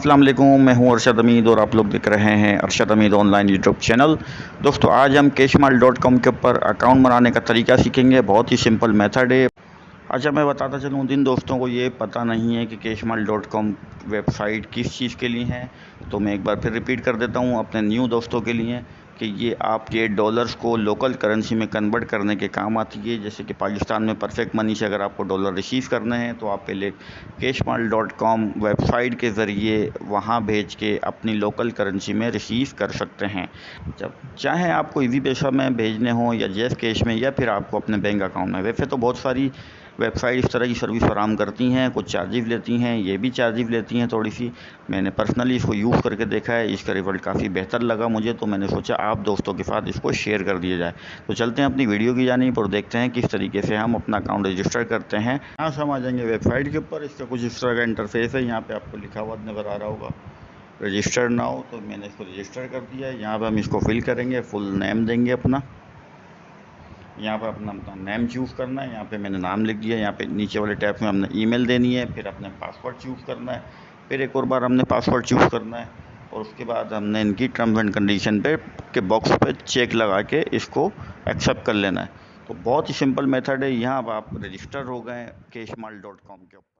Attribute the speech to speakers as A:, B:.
A: अस्सलाम वालेकुम, मैं हूं अरशद अमीद और आप लोग देख रहे हैं अरशद अमीद ऑनलाइन यूट्यूब चैनल। दोस्तों आज हम cashmal.com के ऊपर अकाउंट बनाने का तरीका सीखेंगे। बहुत ही सिंपल मेथड है। अच्छा, मैं बताता चलूँ, जिन दोस्तों को ये पता नहीं है कि cashmal.com वेबसाइट किस चीज़ के लिए है, तो मैं एक बार फिर रिपीट कर देता हूँ अपने न्यू दोस्तों के लिए कि ये आपके डॉलर्स को लोकल करेंसी में कन्वर्ट करने के काम आती है। जैसे कि पाकिस्तान में परफेक्ट मनी से अगर आपको डॉलर रिसीव करने हैं तो आप पहले cashmal.com वेबसाइट के ज़रिए वहाँ भेज के अपनी लोकल करेंसी में रिसीव कर सकते हैं। जब चाहे आपको ईजी पैसा में भेजने हो या जैस कैश में या फिर आपको अपने बैंक अकाउंट में। वैसे तो बहुत सारी वेबसाइट इस तरह की सर्विस फराहम करती हैं, कुछ चार्जेस लेती हैं, ये भी चार्जेस लेती हैं थोड़ी सी। मैंने पर्सनली इसको यूज़ करके देखा है, इसका रिज़ल्ट काफ़ी बेहतर लगा मुझे, तो मैंने सोचा आप दोस्तों के साथ इसको शेयर कर दिया जाए। तो चलते हैं अपनी वीडियो की जानिब और देखते हैं किस तरीके से हम अपना अकाउंट रजिस्टर करते हैं। यहाँ से हम आ जाएंगे वेबसाइट के ऊपर। इसका कुछ इस तरह का इंटरफेस है। यहाँ पर आपको लिखा हुआ नज़र आ रहा होगा रजिस्टर नाउ, तो मैंने इसको रजिस्टर कर दिया है। यहाँ पर हम इसको फिल करेंगे, फुल नेम देंगे अपना। यहाँ पर अपना नेम चूज़ करना है। यहाँ पे मैंने नाम लिख दिया। यहाँ पे नीचे वाले टैब में हमने ईमेल देनी है, फिर अपने पासवर्ड चूज़ करना है, फिर एक और बार हमने पासवर्ड चूज़ करना है, और उसके बाद हमने इनकी टर्म्स एंड कंडीशन पे के बॉक्स पे चेक लगा के इसको एक्सेप्ट कर लेना है। तो बहुत ही सिंपल मेथड है। यहाँ अब आप रजिस्टर हो गए cashmal.com के ऊपर।